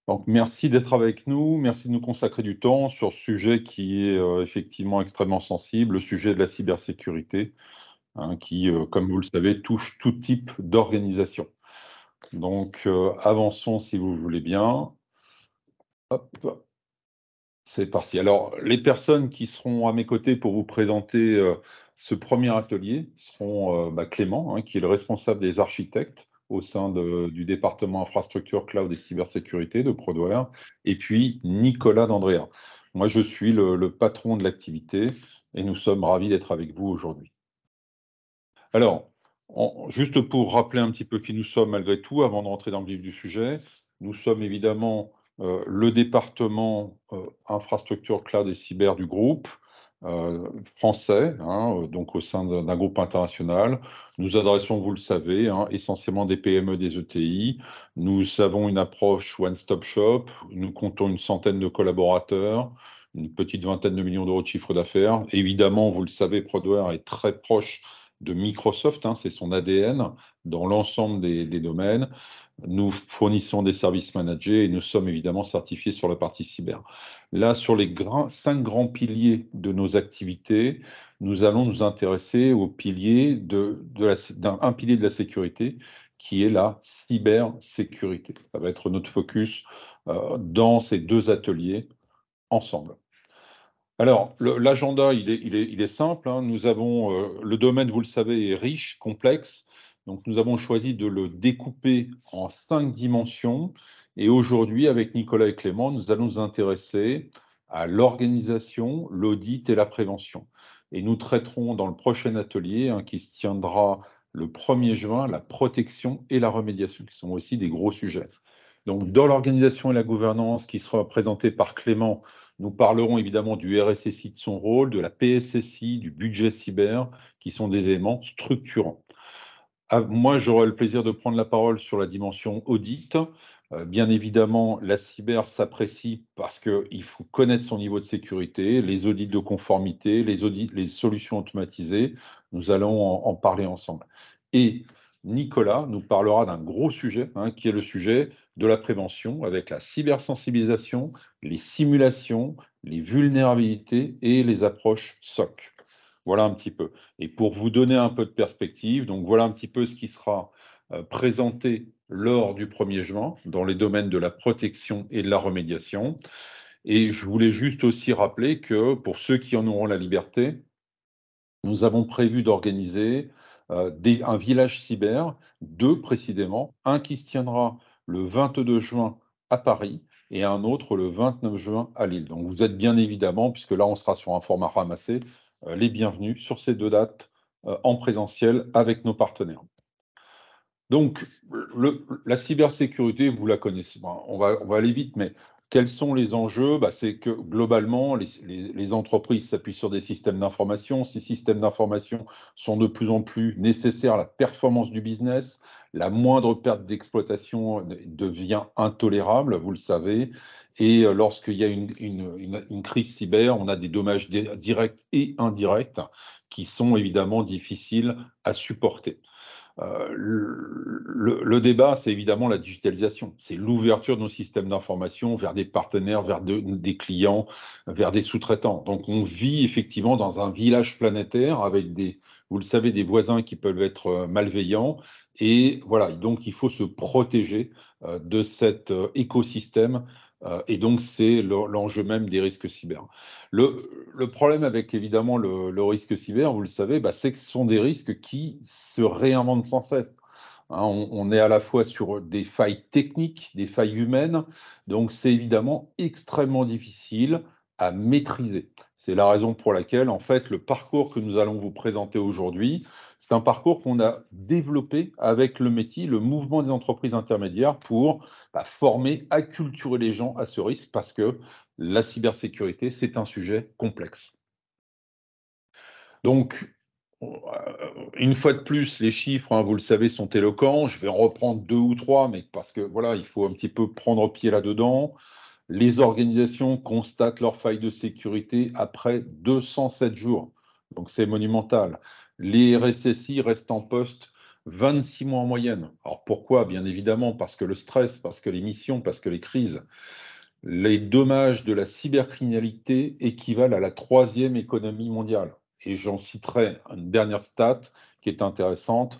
Donc, merci d'être avec nous, merci de nous consacrer du temps sur ce sujet qui est effectivement extrêmement sensible, le sujet de la cybersécurité, hein, qui, comme vous le savez, touche tout type d'organisation. Donc, avançons si vous voulez bien. Hop, c'est parti. Alors, les personnes qui seront à mes côtés pour vous présenter ce premier atelier seront Clément, hein, qui est le responsable des architectes au sein du département infrastructure, cloud et cybersécurité de Prodware, et puis Nicolas D'Andrea. Moi, je suis le patron de l'activité et nous sommes ravis d'être avec vous aujourd'hui. Alors, juste pour rappeler un petit peu qui nous sommes malgré tout, avant de rentrer dans le vif du sujet, nous sommes évidemment le département infrastructure, cloud et cyber du groupe français, hein, donc au sein d'un groupe international. Nous adressons, vous le savez, hein, essentiellement des PME, des ETI. Nous avons une approche one-stop shop. Nous comptons une centaine de collaborateurs, une petite vingtaine de millions d'euros de chiffre d'affaires. Évidemment, vous le savez, Prodware est très proche de Microsoft, hein, c'est son ADN dans l'ensemble des domaines. Nous fournissons des services managés et nous sommes évidemment certifiés sur la partie cyber. Là, sur les 5 grands piliers de nos activités, nous allons nous intéresser au pilier d'un pilier de la sécurité qui est la cybersécurité. Ça va être notre focus dans ces deux ateliers ensemble. Alors, l'agenda, il est simple, hein. Nous avons, le domaine, vous le savez, est riche, complexe. Donc, nous avons choisi de le découper en 5 dimensions. Et aujourd'hui, avec Nicolas et Clément, nous allons nous intéresser à l'organisation, l'audit et la prévention. Et nous traiterons dans le prochain atelier, hein, qui se tiendra le 1er juin, la protection et la remédiation, qui sont aussi des gros sujets. Donc, dans l'organisation et la gouvernance qui sera présentée par Clément, nous parlerons évidemment du RSSI, de son rôle, de la PSSI, du budget cyber, qui sont des éléments structurants. Moi, j'aurai le plaisir de prendre la parole sur la dimension audit. Bien évidemment, la cyber s'apprécie parce qu'il faut connaître son niveau de sécurité, les audits de conformité, les solutions automatisées. Nous allons en parler ensemble. Et Nicolas nous parlera d'un gros sujet, hein, qui est le sujet de la prévention avec la cybersensibilisation, les simulations, les vulnérabilités et les approches SOC. Voilà un petit peu. Et pour vous donner un peu de perspective, donc voilà un petit peu ce qui sera présenté lors du 1er juin dans les domaines de la protection et de la remédiation. Et je voulais juste aussi rappeler que pour ceux qui en auront la liberté, nous avons prévu d'organiser un village cyber, 2 précisément, un qui se tiendra le 22 juin à Paris et un autre le 29 juin à Lille. Donc vous êtes bien évidemment, puisque là on sera sur un format ramassé, les bienvenus sur ces 2 dates en présentiel avec nos partenaires. Donc, la cybersécurité, vous la connaissez. On va aller vite, mais quels sont les enjeux? C'est que globalement, les entreprises s'appuient sur des systèmes d'information. Ces systèmes d'information sont de plus en plus nécessaires à la performance du business. La moindre perte d'exploitation devient intolérable, vous le savez. Et lorsqu'il y a une crise cyber, on a des dommages directs et indirects qui sont évidemment difficiles à supporter. Le débat, c'est évidemment la digitalisation. C'est l'ouverture de nos systèmes d'information vers des partenaires, vers des clients, vers des sous-traitants. Donc, on vit effectivement dans un village planétaire avec vous le savez, des voisins qui peuvent être malveillants. Et voilà, donc il faut se protéger de cet écosystème. Et donc, c'est l'enjeu même des risques cyber. Le problème avec évidemment le risque cyber, vous le savez, c'est que ce sont des risques qui se réinventent sans cesse. Hein, on est à la fois sur des failles techniques, des failles humaines, donc c'est évidemment extrêmement difficile à maîtriser. C'est la raison pour laquelle, en fait, le parcours que nous allons vous présenter aujourd'hui, c'est un parcours qu'on a développé avec le métier, le mouvement des entreprises intermédiaires pour former, acculturer les gens à ce risque parce que la cybersécurité, c'est un sujet complexe. Donc, une fois de plus, les chiffres, hein, vous le savez, sont éloquents. Je vais en reprendre 2 ou 3, mais parce que voilà, il faut un petit peu prendre pied là-dedans. Les organisations constatent leurs failles de sécurité après 207 jours. Donc, c'est monumental. Les RSSI restent en poste 26 mois en moyenne. Alors pourquoi? Bien évidemment, parce que le stress, parce que les missions, parce que les crises. Les dommages de la cybercriminalité équivalent à la troisième économie mondiale. Et j'en citerai une dernière stat qui est intéressante.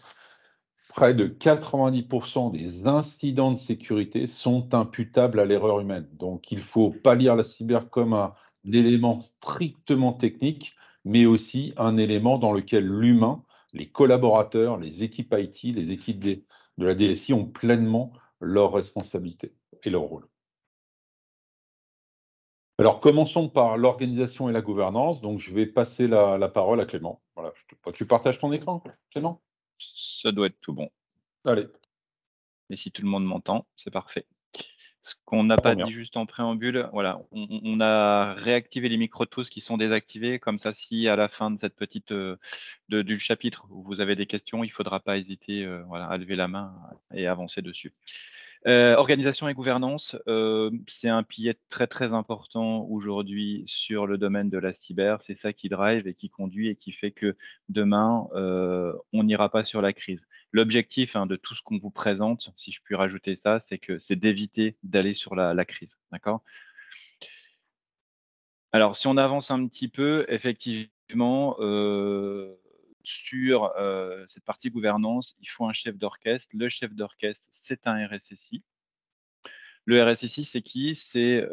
Près de 90% des incidents de sécurité sont imputables à l'erreur humaine. Donc, il ne faut pas lire la cyber comme un élément strictement technique, mais aussi un élément dans lequel l'humain, les collaborateurs, les équipes IT, les équipes de la DSI ont pleinement leurs responsabilités et leur rôle. Alors, commençons par l'organisation et la gouvernance. Donc, je vais passer la parole à Clément. Voilà, tu partages ton écran, Clément? Ça doit être tout bon. Allez, Et si tout le monde m'entend, c'est parfait. Ce qu'on n'a pas première. dit juste en préambule, voilà, on a réactivé les micros de tous qui sont désactivés. Comme ça, si à la fin de cette petite du chapitre où vous avez des questions, il ne faudra pas hésiter voilà, à lever la main et avancer dessus. Organisation et gouvernance, c'est un pilier très, très important aujourd'hui sur le domaine de la cyber. C'est ça qui drive et qui conduit et qui fait que demain, on n'ira pas sur la crise. L'objectif de tout ce qu'on vous présente, si je puis rajouter ça, c'est d'éviter d'aller sur la crise. D'accord? Alors, si on avance un petit peu, effectivement, sur cette partie gouvernance, il faut un chef d'orchestre. Le chef d'orchestre, c'est un RSSI. Le RSSI, c'est qui? C'est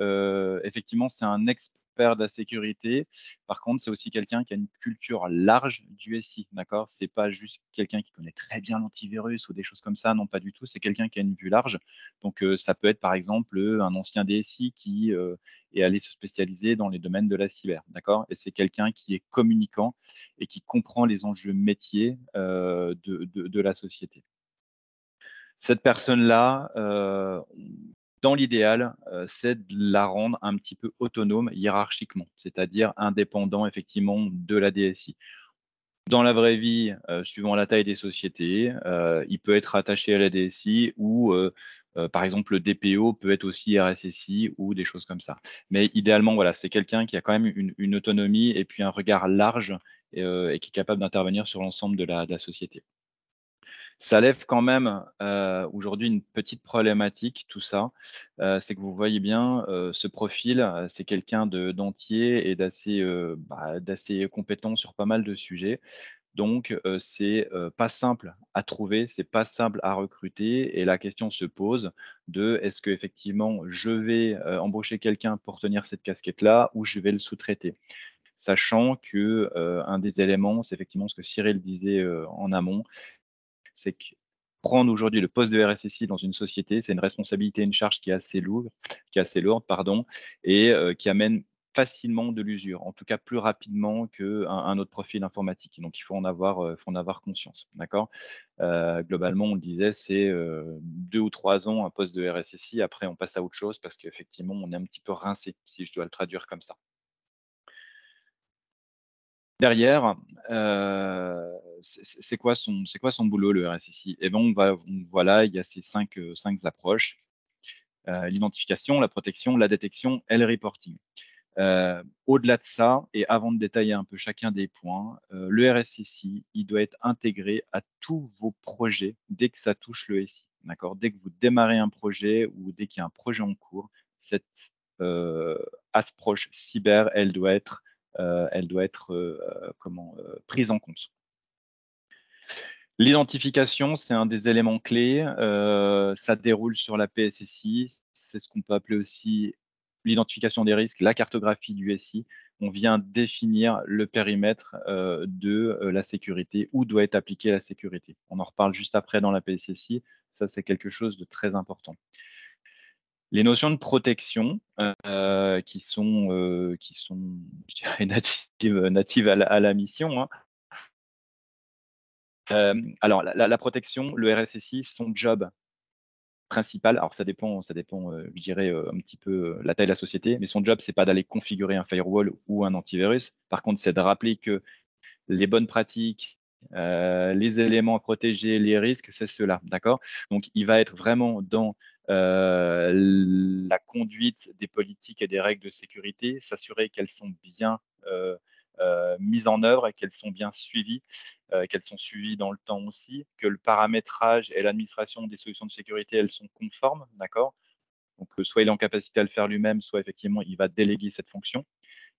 effectivement, c'est un expert de la sécurité. Par contre, c'est aussi quelqu'un qui a une culture large du SI, d'accord? C'est pas juste quelqu'un qui connaît très bien l'antivirus ou des choses comme ça, non, pas du tout. C'est quelqu'un qui a une vue large. Donc, ça peut être par exemple un ancien DSI qui est allé se spécialiser dans les domaines de la cyber, d'accord? Et c'est quelqu'un qui est communicant et qui comprend les enjeux métiers de la société. Cette personne-là, dans l'idéal, c'est de la rendre un petit peu autonome hiérarchiquement, c'est-à-dire indépendant effectivement de la DSI. Dans la vraie vie, suivant la taille des sociétés, il peut être attaché à la DSI ou, par exemple, le DPO peut être aussi RSSI ou des choses comme ça. Mais idéalement, voilà, c'est quelqu'un qui a quand même une autonomie et puis un regard large et qui est capable d'intervenir sur l'ensemble de la société. Ça lève quand même, aujourd'hui une petite problématique tout ça, c'est que vous voyez bien, ce profil, c'est quelqu'un d'entier et d'assez compétent sur pas mal de sujets. Donc, c'est, pas simple à trouver, c'est pas simple à recruter et la question se pose de: «Est-ce qu'effectivement je vais, embaucher quelqu'un pour tenir cette casquette-là ou je vais le sous-traiter?» Sachant que, un des éléments, c'est effectivement ce que Cyril disait, en amont, c'est que prendre aujourd'hui le poste de RSSI dans une société, c'est une responsabilité, une charge qui est assez lourde, pardon, et qui amène facilement de l'usure, en tout cas plus rapidement qu'un autre profil informatique. Donc il faut en avoir conscience, d'accord? Globalement, on le disait, c'est 2 ou 3 ans un poste de RSSI, après on passe à autre chose parce qu'effectivement on est un petit peu rincé, si je dois le traduire comme ça. Derrière, c'est quoi son boulot, le RSSI? Eh ben, voilà, il y a ces 5 approches, l'identification, la protection, la détection et le reporting. Au-delà de ça et avant de détailler un peu chacun des points, le RSSI, il doit être intégré à tous vos projets dès que ça touche le SI, d'accord? Dès que vous démarrez un projet ou dès qu'il y a un projet en cours, cette, heu, approche cyber, elle doit être prise en compte. L'identification, c'est un des éléments clés, ça déroule sur la PSSI, c'est ce qu'on peut appeler aussi l'identification des risques, la cartographie du SI. On vient définir le périmètre, de, la sécurité, où doit être appliquée la sécurité. On en reparle juste après dans la PSSI, ça c'est quelque chose de très important. Les notions de protection, qui sont, je dirais natives à la mission, hein. Alors la protection, le RSSI, son job principal, alors ça dépend, je dirais, un petit peu, la taille de la société, mais son job, c'est pas d'aller configurer un firewall ou un antivirus. Par contre, c'est de rappeler que les bonnes pratiques, les éléments à protéger, les risques, c'est cela, d'accord? Donc il va être vraiment dans, la conduite des politiques et des règles de sécurité, s'assurer qu'elles sont bien, heu mises en œuvre et qu'elles sont bien suivies, qu'elles sont suivies dans le temps aussi, que le paramétrage et l'administration des solutions de sécurité, elles sont conformes, d'accord? Donc, soit il est en capacité à le faire lui-même, soit effectivement, il va déléguer cette fonction.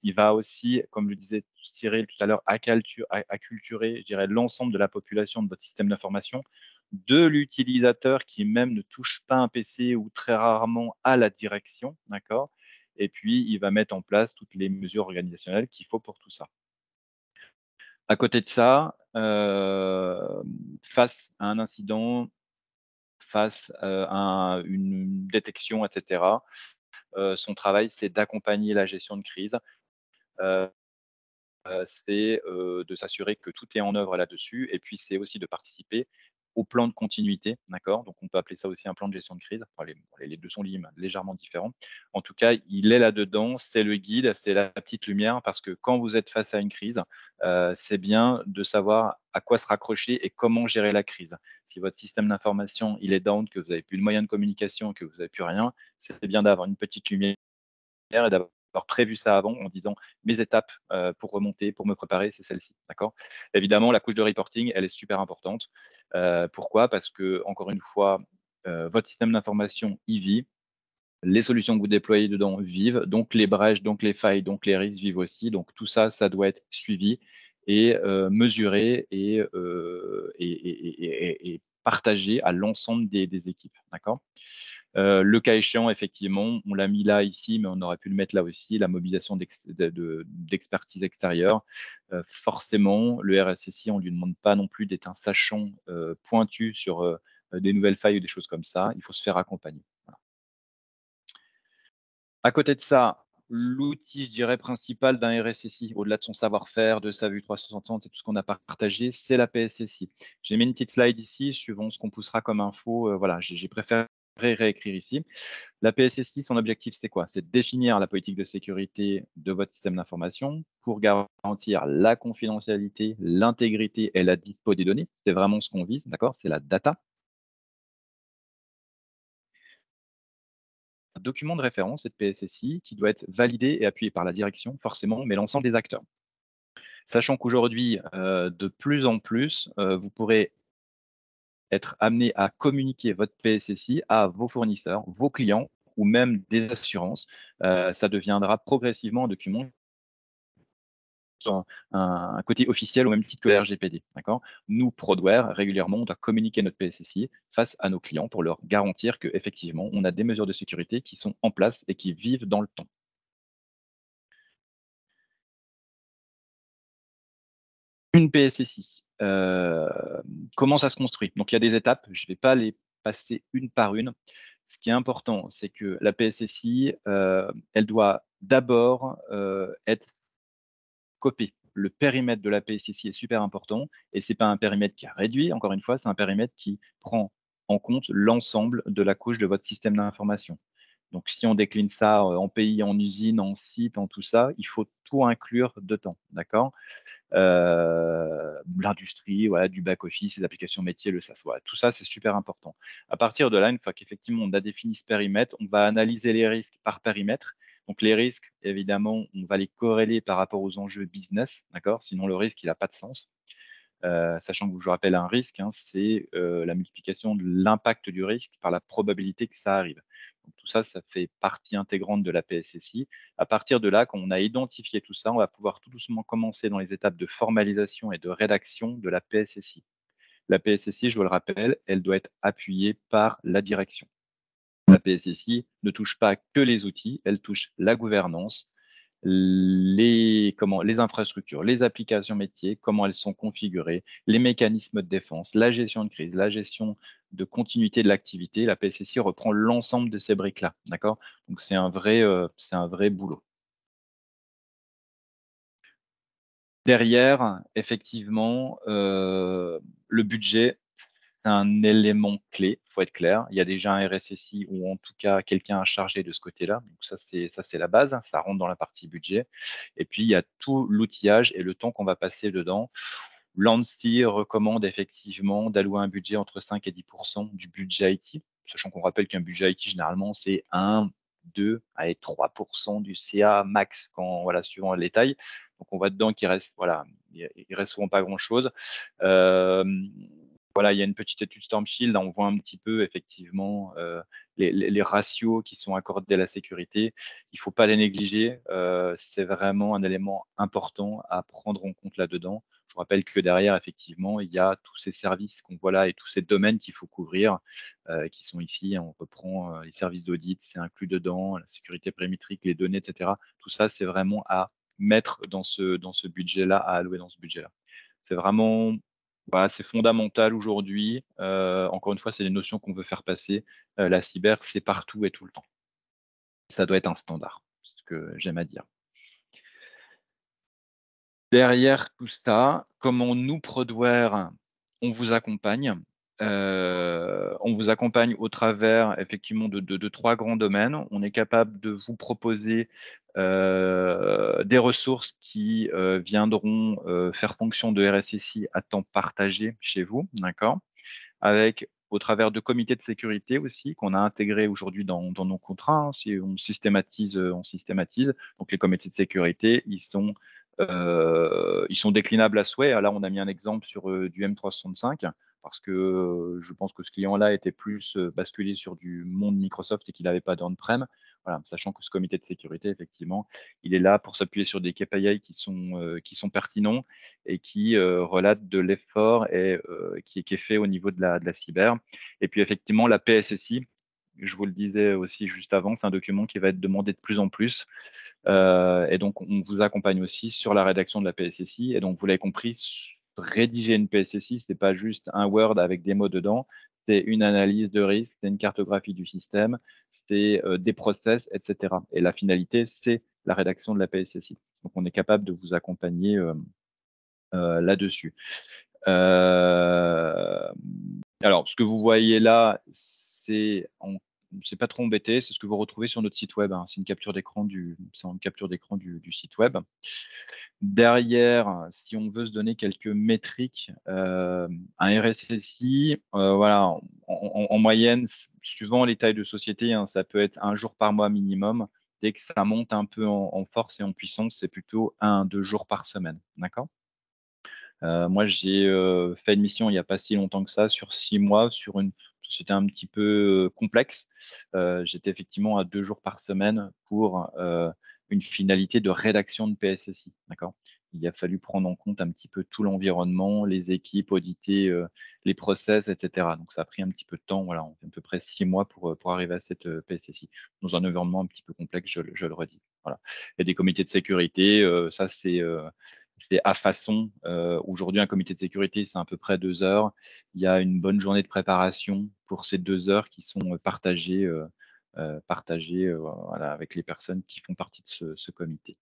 Il va aussi, comme le disait Cyril tout à l'heure, acculturer, je dirais, l'ensemble de la population de votre système d'information, de l'utilisateur qui même ne touche pas un PC ou très rarement à la direction, d'accord? Et puis, il va mettre en place toutes les mesures organisationnelles qu'il faut pour tout ça. À côté de ça, face à un incident, face à une détection, etc., son travail, c'est d'accompagner la gestion de crise. Euh, c'est de s'assurer que tout est en œuvre là-dessus et puis c'est aussi de participer au plan de continuité, d'accord? Donc on peut appeler ça aussi un plan de gestion de crise. Enfin, les 2 sont liés, mais légèrement différents. En tout cas, il est là-dedans, c'est le guide, c'est la petite lumière parce que quand vous êtes face à une crise, c'est bien de savoir à quoi se raccrocher et comment gérer la crise. Si votre système d'information, il est down, que vous n'avez plus de moyens de communication, que vous n'avez plus rien, c'est bien d'avoir une petite lumière et d'avoir prévu ça avant en disant mes étapes pour remonter, pour me préparer, c'est celle-ci. D'accord. Évidemment, la couche de reporting, elle est super importante. Pourquoi? Parce que, encore une fois, votre système d'information y vit. Les solutions que vous déployez dedans vivent, donc les brèches, donc les failles, donc les risques vivent aussi. Donc tout ça, ça doit être suivi et mesuré et partagé à l'ensemble des équipes. D'accord. Le cas échéant, effectivement, on l'a mis là, ici, mais on aurait pu le mettre là aussi, la mobilisation d'expertise extérieure. Forcément, le RSSI, on ne lui demande pas non plus d'être un sachant pointu sur des nouvelles failles ou des choses comme ça. Il faut se faire accompagner. Voilà. À côté de ça, l'outil, je dirais, principal d'un RSSI, au-delà de son savoir-faire, de sa vue 360 et tout ce qu'on a partagé, c'est la PSSI. J'ai mis une petite slide ici, suivant ce qu'on poussera comme info. Voilà, j'ai préféré réécrire ici. La PSSI, son objectif, c'est quoi? C'est de définir la politique de sécurité de votre système d'information pour garantir la confidentialité, l'intégrité et la dispo des données. C'est vraiment ce qu'on vise, d'accord? C'est la data. Un document de référence, cette PSSI, qui doit être validé et appuyé par la direction, forcément, mais l'ensemble des acteurs. Sachant qu'aujourd'hui, de plus en plus, vous pourrez être amené à communiquer votre PSSI à vos fournisseurs, vos clients ou même des assurances. Ça deviendra progressivement un document un côté officiel au même titre que la RGPD. Nous, Prodware, régulièrement, on doit communiquer notre PSSI face à nos clients pour leur garantir qu'effectivement, on a des mesures de sécurité qui sont en place et qui vivent dans le temps. Une PSSI, comment ça se construit? Donc, il y a des étapes, je ne vais pas les passer une par une. Ce qui est important, c'est que la PSSI, elle doit d'abord être copée. Le périmètre de la PSSI est super important et ce n'est pas un périmètre qui est réduit, encore une fois, c'est un périmètre qui prend en compte l'ensemble de la couche de votre système d'information. Donc, si on décline ça en pays, en usine, en site, en tout ça, il faut tout inclure dedans, d'accord? L'industrie, voilà, du back-office, les applications métiers, le SaaS. Voilà, tout ça, c'est super important. À partir de là, une fois qu'effectivement on a défini ce périmètre, on va analyser les risques par périmètre. Donc les risques, évidemment, on va les corréler par rapport aux enjeux business, d'accord? Sinon, le risque, il n'a pas de sens. Sachant que je vous rappelle, un risque, hein, c'est la multiplication de l'impact du risque par la probabilité que ça arrive. Donc, tout ça, ça fait partie intégrante de la PSSI. À partir de là, quand on a identifié tout ça, on va pouvoir tout doucement commencer dans les étapes de formalisation et de rédaction de la PSSI. La PSSI, je vous le rappelle, elle doit être appuyée par la direction. La PSSI ne touche pas que les outils, elle touche la gouvernance, les infrastructures, les applications métiers, comment elles sont configurées, les mécanismes de défense, la gestion de crise, la gestion de continuité de l'activité. La PSSI reprend l'ensemble de ces briques-là, d'accord? Donc c'est un vrai boulot. Derrière, effectivement, le budget, c'est un élément clé, il faut être clair. Il y a déjà un RSSI ou en tout cas quelqu'un chargé de ce côté-là. Donc ça, c'est la base, ça rentre dans la partie budget. Et puis, il y a tout l'outillage et le temps qu'on va passer dedans. L'ANSSI recommande effectivement d'allouer un budget entre 5 et 10% du budget IT, sachant qu'on rappelle qu'un budget IT, généralement, c'est 1, 2, allez, 3% du CA max, quand, voilà, suivant les tailles. Donc on voit dedans qu'il reste, voilà, il reste souvent pas grand-chose. Voilà, il y a une petite étude Storm Shield, là on voit un petit peu effectivement les ratios qui sont accordés à la sécurité. Il ne faut pas les négliger, c'est vraiment un élément important à prendre en compte là-dedans. Je vous rappelle que derrière, effectivement, il y a tous ces services qu'on voit là et tous ces domaines qu'il faut couvrir, qui sont ici. On reprend les services d'audit, c'est inclus dedans, la sécurité périmétrique, les données, etc. Tout ça, c'est vraiment à mettre dans ce budget-là, à allouer dans ce budget-là. C'est vraiment, voilà, c'est fondamental aujourd'hui. Encore une fois, c'est les notions qu'on veut faire passer. La cyber, c'est partout et tout le temps. Ça doit être un standard, c'est ce que j'aime à dire. Derrière tout ça, comment nous, Prodware, on vous accompagne. On vous accompagne au travers effectivement de 3 grands domaines. On est capable de vous proposer des ressources qui viendront faire fonction de RSSI à temps partagé chez vous, d'accord? Avec au travers de comités de sécurité aussi qu'on a intégrés aujourd'hui dans nos contrats. Hein, si on systématise, on systématise. Donc les comités de sécurité, ils sont déclinables à souhait. Là, on a mis un exemple sur du M365 parce que je pense que ce client-là était plus basculé sur du monde Microsoft et qu'il n'avait pas d'on-prem. Voilà, sachant que ce comité de sécurité, effectivement, il est là pour s'appuyer sur des KPI qui sont pertinents et qui relatent de l'effort et qui est fait au niveau de la cyber. Et puis, effectivement, la PSSI, je vous le disais aussi juste avant, c'est un document qui va être demandé de plus en plus. Et donc, on vous accompagne aussi sur la rédaction de la PSSI. Et donc, vous l'avez compris, rédiger une PSSI, ce n'est pas juste un Word avec des mots dedans, c'est une analyse de risque, c'est une cartographie du système, c'est des process, etc. Et la finalité, c'est la rédaction de la PSSI. Donc, on est capable de vous accompagner là-dessus. Alors, ce que vous voyez là, c'est pas trop embêté, c'est ce que vous retrouvez sur notre site web. Hein. C'est une capture d'écran du site web. Derrière, si on veut se donner quelques métriques, un RSSI, voilà, en moyenne, suivant les tailles de société, hein, ça peut être 1 jour par mois minimum. Dès que ça monte un peu en force et en puissance, c'est plutôt 1-2 jours par semaine. D'accord ? Moi, j'ai fait une mission il n'y a pas si longtemps que ça, sur 6 mois, sur une société un petit peu complexe. J'étais effectivement à 2 jours par semaine pour une finalité de rédaction de PSSI. D'accord. Il a fallu prendre en compte un petit peu tout l'environnement, les équipes, auditer les process, etc. Donc, ça a pris un petit peu de temps. Voilà, on fait à peu près 6 mois pour arriver à cette PSSI dans un environnement un petit peu complexe, je le redis. Voilà. Il y a des comités de sécurité, ça c'est à façon. Aujourd'hui, un comité de sécurité, c'est à peu près 2 heures. Il y a une bonne journée de préparation pour ces 2 heures qui sont partagées, voilà, avec les personnes qui font partie de ce comité.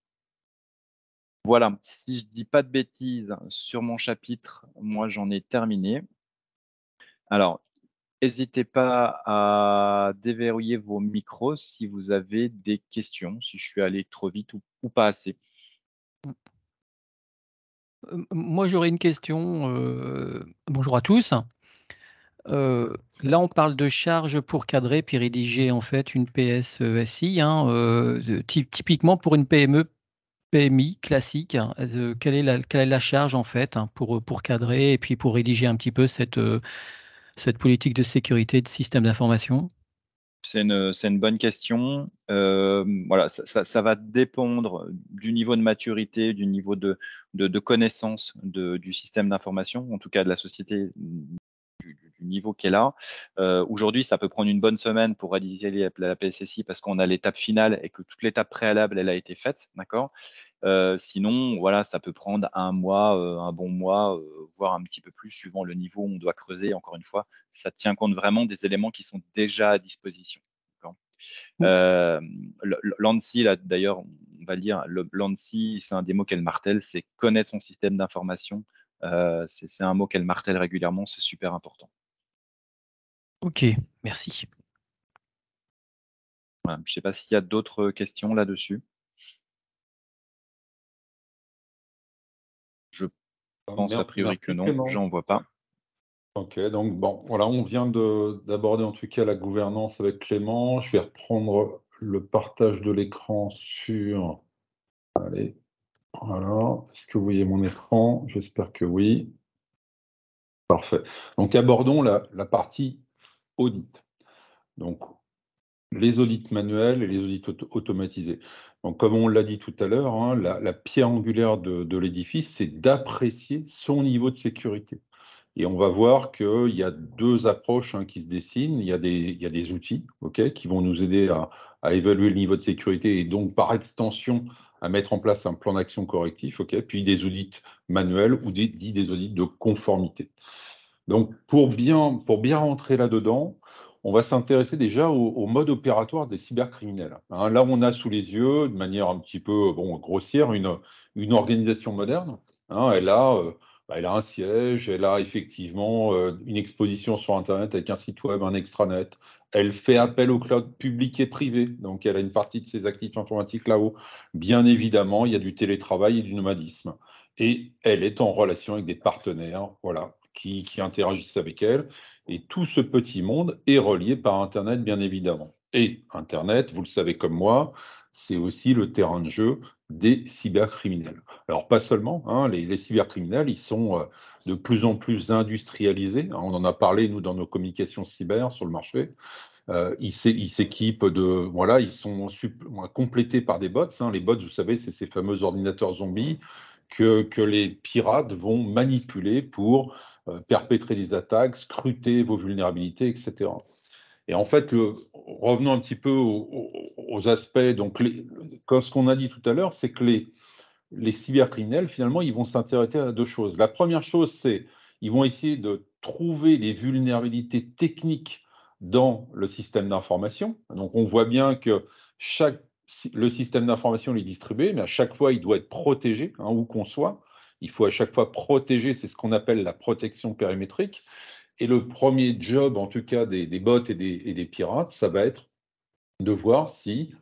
Voilà, si je ne dis pas de bêtises sur mon chapitre, moi j'en ai terminé. Alors, n'hésitez pas à déverrouiller vos micros si vous avez des questions, si je suis allé trop vite ou pas assez. Moi, j'aurais une question, bonjour à tous. Là, on parle de charges pour cadrer puis rédiger, en fait, une PSSI, hein, typiquement pour une PME, PMI classique, quelle est la charge, en fait, hein, pour cadrer et puis pour rédiger un petit peu cette politique de sécurité de système d'information? C'est une bonne question. Voilà, ça va dépendre du niveau de maturité, du niveau de connaissance du système d'information, en tout cas de la société, du niveau qu'elle a. Aujourd'hui, ça peut prendre une bonne semaine pour réaliser la PSSI parce qu'on a l'étape finale et que toute l'étape préalable, elle a été faite, d'accord? Sinon, voilà, ça peut prendre 1 mois, un bon mois, voire un petit peu plus suivant le niveau où on doit creuser. Encore une fois, ça tient compte vraiment des éléments qui sont déjà à disposition. D'accord. L'ANSI, là, d'ailleurs, on va le dire, l'ANSI, c'est un des mots qu'elle martèle, c'est connaître son système d'information. C'est un mot qu'elle martèle régulièrement, c'est super important. OK, merci. Voilà, je ne sais pas s'il y a d'autres questions là-dessus. Je pense a priori que non, j'en vois pas. Ok, donc bon, voilà, on vient d'aborder en tout cas la gouvernance avec Clément. Je vais reprendre le partage de l'écran sur. Allez, Voilà. Est-ce que vous voyez mon écran? J'espère que oui. Parfait. Donc, abordons la partie audit. Donc, les audits manuels et les audits automatisés. Donc, comme on l'a dit tout à l'heure, hein, la pierre angulaire de l'édifice, c'est d'apprécier son niveau de sécurité. Et on va voir qu'il y a deux approches qui se dessinent. Il y a des outils qui vont nous aider à évaluer le niveau de sécurité et donc, par extension, à mettre en place un plan d'action correctif. Puis des audits manuels ou des audits de conformité. Donc, pour bien rentrer là-dedans, on va s'intéresser déjà au mode opératoire des cybercriminels. Là, on a sous les yeux, de manière un petit peu grossière, une organisation moderne. Elle a un siège, elle a effectivement une exposition sur Internet avec un site web, un extranet. Elle fait appel au cloud public et privé, donc elle a une partie de ses actifs informatiques là-haut. Bien évidemment, il y a du télétravail et du nomadisme. Et elle est en relation avec des partenaires, voilà, qui interagissent avec elle. Et tout ce petit monde est relié par Internet, bien évidemment. Et Internet, vous le savez comme moi, c'est aussi le terrain de jeu des cybercriminels. Alors, pas seulement, les cybercriminels, ils sont de plus en plus industrialisés. On en a parlé, nous, dans nos communications cyber sur le marché. Ils s'équipent voilà, ils sont complétés par des bots. Les bots, vous savez, c'est ces fameux ordinateurs zombies que les pirates vont manipuler pour perpétrer des attaques, scruter vos vulnérabilités, etc. Et en fait, revenons un petit peu aux aspects. Donc, ce qu'on a dit tout à l'heure, c'est que les cybercriminels, finalement, ils vont s'intéresser à deux choses. La première chose, c'est ils vont essayer de trouver les vulnérabilités techniques dans le système d'information. Donc, on voit bien que le système d'information est distribué, mais à chaque fois, il doit être protégé, où qu'on soit. Il faut à chaque fois protéger, c'est ce qu'on appelle la protection périmétrique. Et le premier job, en tout cas, des bots et des pirates, ça va être de voir si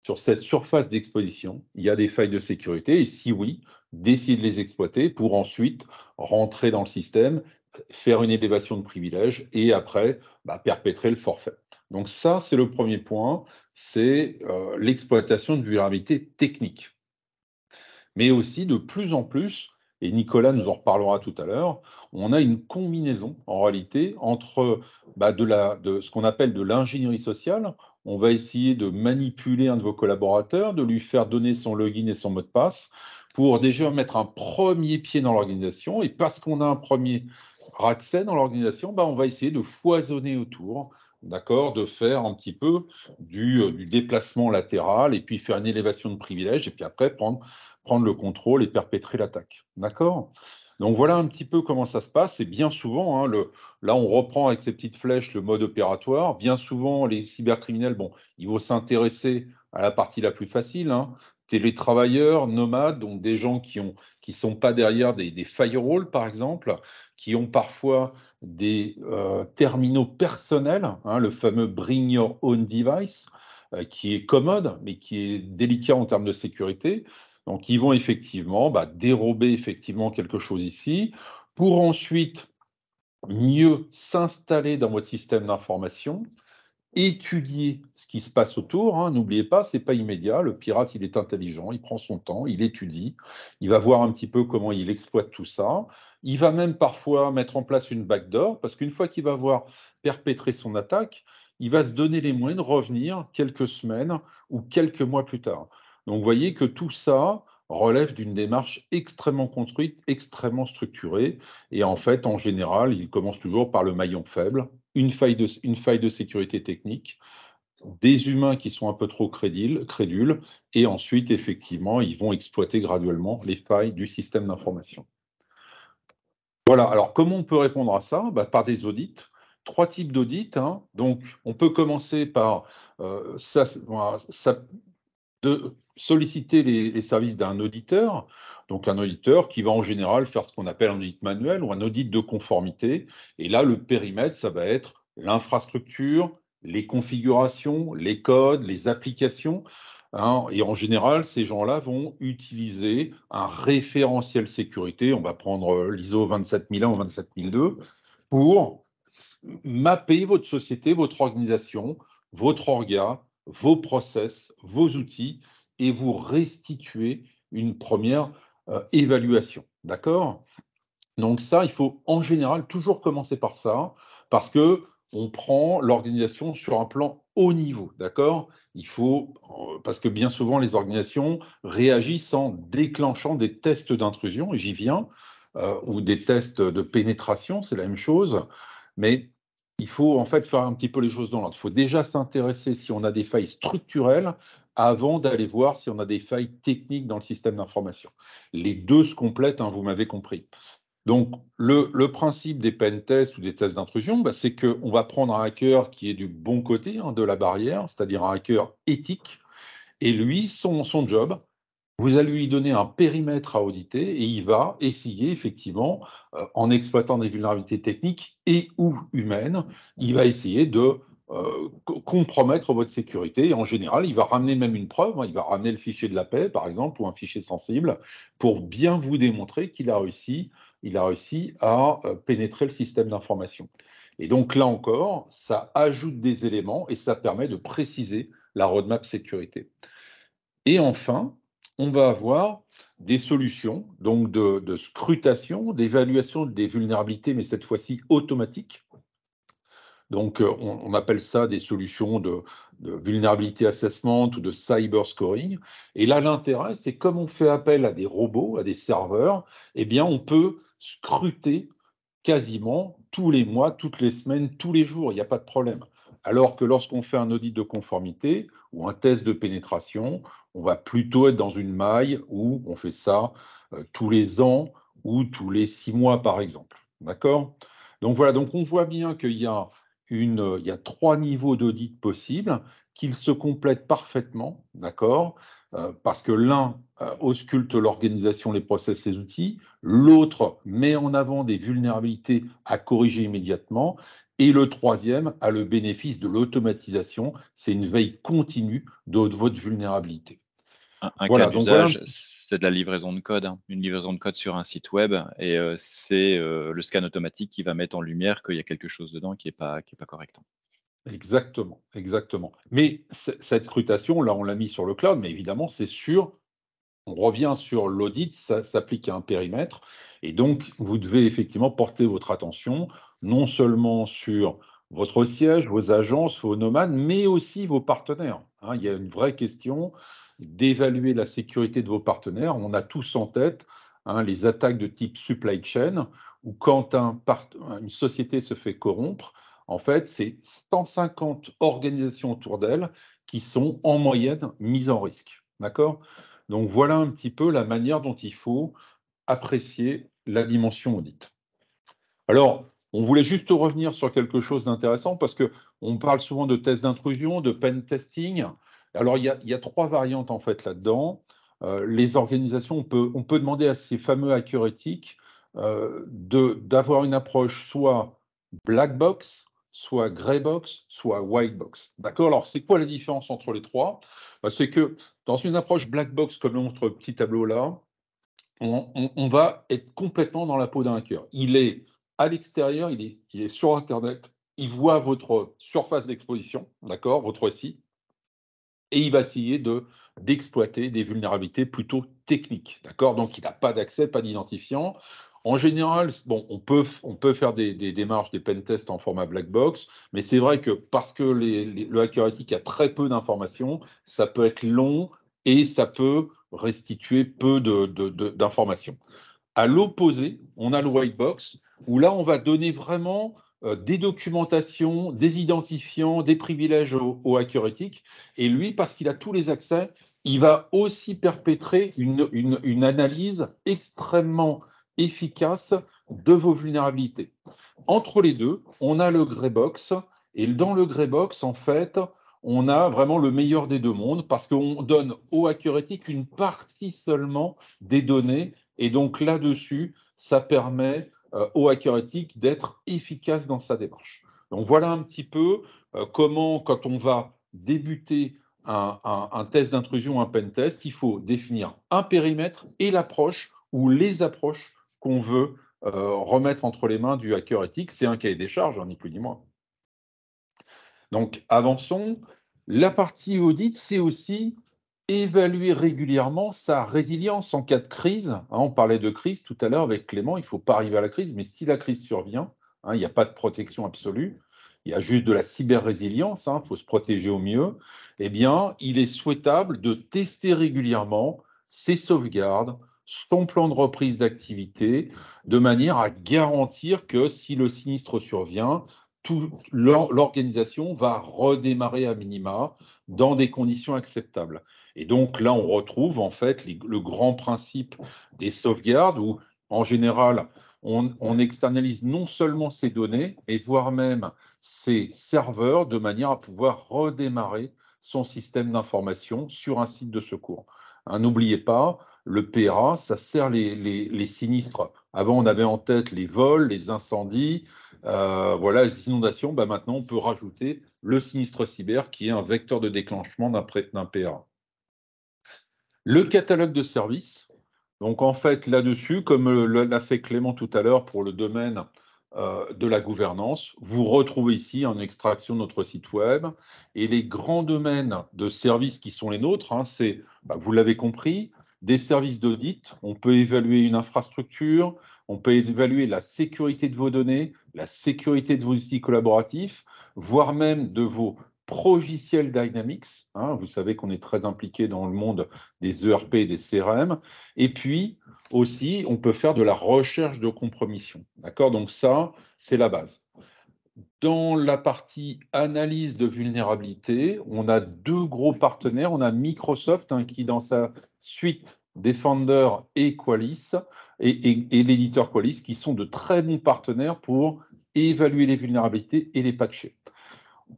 sur cette surface d'exposition, il y a des failles de sécurité et si oui, d'essayer de les exploiter pour ensuite rentrer dans le système, faire une élévation de privilèges et après perpétrer le forfait. Donc ça, c'est le premier point, c'est l'exploitation de vulnérabilités techniques. Mais aussi de plus en plus, et Nicolas nous en reparlera tout à l'heure, on a une combinaison en réalité entre de ce qu'on appelle de l'ingénierie sociale. On va essayer de manipuler un de vos collaborateurs, de lui faire donner son login et son mot de passe pour déjà mettre un premier pied dans l'organisation. Et parce qu'on a un premier accès dans l'organisation, on va essayer de foisonner autour, d'accord, de faire un petit peu du déplacement latéral et puis faire une élévation de privilèges et puis après prendre le contrôle et perpétrer l'attaque. D'accord? Donc voilà un petit peu comment ça se passe. Et bien souvent, là on reprend avec ces petites flèches le mode opératoire. Bien souvent, les cybercriminels, ils vont s'intéresser à la partie la plus facile. Télétravailleurs, nomades, donc des gens qui sont pas derrière des firewalls, par exemple, qui ont parfois des terminaux personnels, le fameux Bring Your Own Device, qui est commode, mais qui est délicat en termes de sécurité. Donc, ils vont effectivement dérober effectivement quelque chose ici pour ensuite mieux s'installer dans votre système d'information, étudier ce qui se passe autour. N'oubliez pas, ce n'est pas immédiat. Le pirate, il est intelligent, il prend son temps, il étudie, il va voir un petit peu comment il exploite tout ça. Il va même parfois mettre en place une backdoor, parce qu'une fois qu'il va avoir perpétré son attaque, il va se donner les moyens de revenir quelques semaines ou quelques mois plus tard. Donc, vous voyez que tout ça relève d'une démarche extrêmement construite, extrêmement structurée. Et en fait, en général, il commence toujours par le maillon faible, une faille de sécurité technique, des humains qui sont un peu trop crédules, et ensuite, effectivement, ils vont exploiter graduellement les failles du système d'information. Voilà, alors comment on peut répondre à ça? Par des audits. 3 types d'audits. Donc, on peut commencer par de solliciter les services d'un auditeur, donc un auditeur qui va en général faire ce qu'on appelle un audit manuel ou un audit de conformité. Et là, le périmètre, ça va être l'infrastructure, les configurations, les codes, les applications. Et en général, ces gens-là vont utiliser un référentiel sécurité. On va prendre l'ISO 27001 ou 27002 pour mapper votre société, votre organisation, votre orga, vos process, vos outils, et vous restituer une première évaluation. D'accord? Donc ça, il faut en général toujours commencer par ça, parce que on prend l'organisation sur un plan haut niveau, d'accord? Il faut, parce que bien souvent les organisations réagissent en déclenchant des tests d'intrusion, et j'y viens, ou des tests de pénétration, c'est la même chose, mais il faut en fait faire un petit peu les choses dans l'ordre. Il faut déjà s'intéresser si on a des failles structurelles avant d'aller voir si on a des failles techniques dans le système d'information. Les deux se complètent, hein, vous m'avez compris. Donc, le principe des pen tests ou des tests d'intrusion, bah, c'est qu'on va prendre un hacker qui est du bon côté de la barrière, c'est-à-dire un hacker éthique, et lui, son job, vous allez lui donner un périmètre à auditer et il va essayer effectivement, en exploitant des vulnérabilités techniques et ou humaines, il va essayer de compromettre votre sécurité. Et en général, il va ramener même une preuve, hein, il va ramener le fichier de la paix, par exemple, ou un fichier sensible, pour bien vous démontrer qu'il a réussi, à pénétrer le système d'information. Et donc là encore, ça ajoute des éléments et ça permet de préciser la roadmap sécurité. Et enfin, on va avoir des solutions donc de scrutation, d'évaluation des vulnérabilités, mais cette fois-ci automatiques. Donc, on appelle ça des solutions de vulnerability assessment ou de cyber scoring. Et là, l'intérêt, c'est comme on fait appel à des robots, à des serveurs, eh bien, on peut scruter quasiment tous les mois, toutes les semaines, tous les jours, il n'y a pas de problème. Alors que lorsqu'on fait un audit de conformité ou un test de pénétration, on va plutôt être dans une maille où on fait ça tous les ans ou tous les 6 mois, par exemple. D'accord? Donc voilà, donc on voit bien qu'il y a 3 niveaux d'audit possibles, qu'ils se complètent parfaitement, d'accord? Parce que l'un ausculte l'organisation, les process, les outils, l'autre met en avant des vulnérabilités à corriger immédiatement, et le troisième a le bénéfice de l'automatisation, c'est une veille continue de votre vulnérabilité. Un cas Voilà, donc voilà. d'usage, c'est de la livraison de code, hein. Une livraison de code sur un site web, et c'est le scan automatique qui va mettre en lumière qu'il y a quelque chose dedans qui est pas correct. Exactement, exactement. Mais cette scrutation, là, on l'a mis sur le cloud, mais évidemment, c'est sûr, on revient sur l'audit, ça s'applique à un périmètre, et donc vous devez effectivement porter votre attention non seulement sur votre siège, vos agences, vos nomades, mais aussi vos partenaires, hein. Il y a une vraie question d'évaluer la sécurité de vos partenaires. On a tous en tête, hein, les attaques de type supply chain, où quand une société se fait corrompre, en fait, c'est 150 organisations autour d'elle qui sont en moyenne mises en risque. D'accord? Donc voilà un petit peu la manière dont il faut apprécier la dimension audit. Alors, on voulait juste revenir sur quelque chose d'intéressant parce qu'on parle souvent de tests d'intrusion, de pen testing. Alors, il y a 3 variantes en fait là-dedans. Les organisations, on peut demander à ces fameux hackers éthiques d'avoir une approche soit black box, soit grey box, soit white box. D'accord? Alors, c'est quoi la différence entre les trois? C'est que dans une approche black box, comme notre petit tableau là, on va être complètement dans la peau d'un hacker. Il est à l'extérieur, il est sur Internet, il voit votre surface d'exposition, d'accord, votre site, et il va essayer d'exploiter des vulnérabilités plutôt techniques, d'accord. Donc, il n'a pas d'accès, pas d'identifiant. En général, bon, on peut faire des démarches, des pen tests en format black box, mais c'est vrai que parce que le hacker éthique a très peu d'informations, ça peut être long et ça peut restituer peu d'informations. À l'opposé, on a le white box, où là, on va donner vraiment des documentations, des identifiants, des privilèges au hacker éthique. Et lui, parce qu'il a tous les accès, il va aussi perpétrer une analyse extrêmement efficace de vos vulnérabilités. Entre les deux, on a le grey box. Et dans le grey box, en fait, on a vraiment le meilleur des deux mondes parce qu'on donne au hacker éthique une partie seulement des données. Et donc là-dessus, ça permet au hacker éthique d'être efficace dans sa démarche. Donc voilà un petit peu comment, quand on va débuter un test d'intrusion, un pen test, il faut définir un périmètre et l'approche ou les approches qu'on veut remettre entre les mains du hacker éthique. C'est un cahier des charges, ni plus ni moins. Donc avançons. La partie audit, c'est aussi évaluer régulièrement sa résilience en cas de crise. Hein, on parlait de crise tout à l'heure avec Clément, il ne faut pas arriver à la crise, mais si la crise survient, hein, il n'y a pas de protection absolue, il y a juste de la cyber-résilience, il faut se protéger au mieux, eh bien, il est souhaitable de tester régulièrement ses sauvegardes, son plan de reprise d'activité, de manière à garantir que si le sinistre survient, l'organisation va redémarrer à minima dans des conditions acceptables. Et donc là, on retrouve en fait le grand principe des sauvegardes où, en général, on externalise non seulement ces données, et voire même ses serveurs, de manière à pouvoir redémarrer son système d'information sur un site de secours. Hein, n'oubliez pas, le PRA, ça sert les sinistres. Avant, on avait en tête les vols, les incendies, voilà, les inondations. Bah, maintenant, on peut rajouter le sinistre cyber, qui est un vecteur de déclenchement d'un PRA. Le catalogue de services. Donc, en fait, là-dessus, comme l'a fait Clément tout à l'heure pour le domaine de la gouvernance, vous retrouvez ici en extraction de notre site web. Et les grands domaines de services qui sont les nôtres, c'est, vous l'avez compris, des services d'audit. On peut évaluer une infrastructure, on peut évaluer la sécurité de vos données, la sécurité de vos outils collaboratifs, voire même de vos progiciels Dynamics. Vous savez qu'on est très impliqué dans le monde des ERP et des CRM. Et puis aussi, on peut faire de la recherche de compromission. D'accord? Donc ça, c'est la base. Dans la partie analyse de vulnérabilité, on a deux gros partenaires. On a Microsoft qui, dans sa suite Defender et Qualys, et l'éditeur Qualys, qui sont de très bons partenaires pour évaluer les vulnérabilités et les patcher.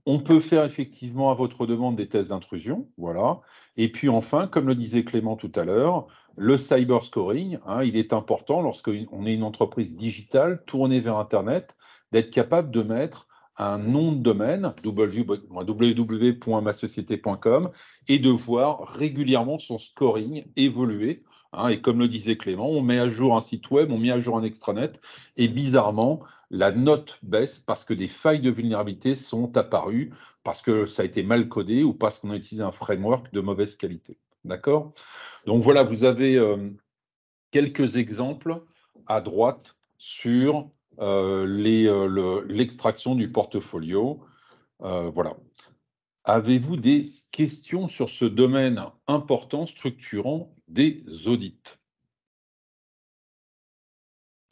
On peut faire effectivement à votre demande des tests d'intrusion, voilà. Et puis enfin, comme le disait Clément tout à l'heure, le cyber scoring, il est important lorsqu'on est une entreprise digitale tournée vers Internet, d'être capable de mettre un nom de domaine, www.masociété.com, et de voir régulièrement son scoring évoluer. Et comme le disait Clément, on met à jour un site web, on met à jour un extranet, et bizarrement, la note baisse parce que des failles de vulnérabilité sont apparues, parce que ça a été mal codé ou parce qu'on a utilisé un framework de mauvaise qualité. D'accord? Donc voilà, vous avez quelques exemples à droite sur l'extraction du portfolio. Voilà. Avez-vous des questions sur ce domaine important, structurant des audits?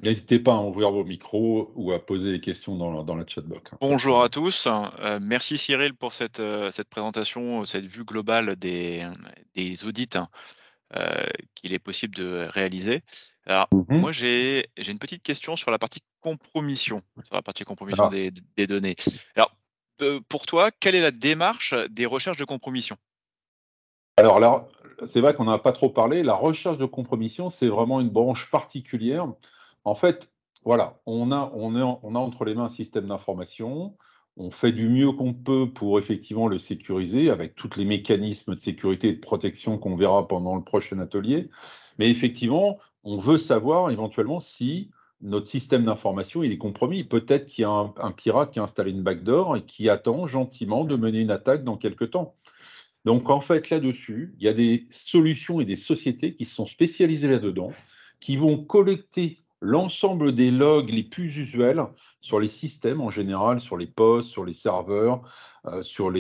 N'hésitez pas à ouvrir vos micros ou à poser des questions dans la chatbox. Bonjour à tous. Merci Cyril pour cette présentation, cette vue globale des audits qu'il est possible de réaliser. Alors, moi, j'ai une petite question sur la partie compromission, des données. Alors, pour toi, quelle est la démarche des recherches de compromission? Alors là, c'est vrai qu'on n'a pas trop parlé. La recherche de compromission, c'est vraiment une branche particulière. En fait, voilà, on a entre les mains un système d'information. On fait du mieux qu'on peut pour effectivement le sécuriser avec tous les mécanismes de sécurité et de protection qu'on verra pendant le prochain atelier. Mais effectivement, on veut savoir éventuellement si notre système d'information il est compromis. Peut-être qu'il y a un pirate qui a installé une backdoor et qui attend gentiment de mener une attaque dans quelques temps. Donc, en fait, là-dessus, il y a des solutions et des sociétés qui sont spécialisées là-dedans, qui vont collecter l'ensemble des logs les plus usuels sur les systèmes en général, sur les postes, sur les serveurs, sur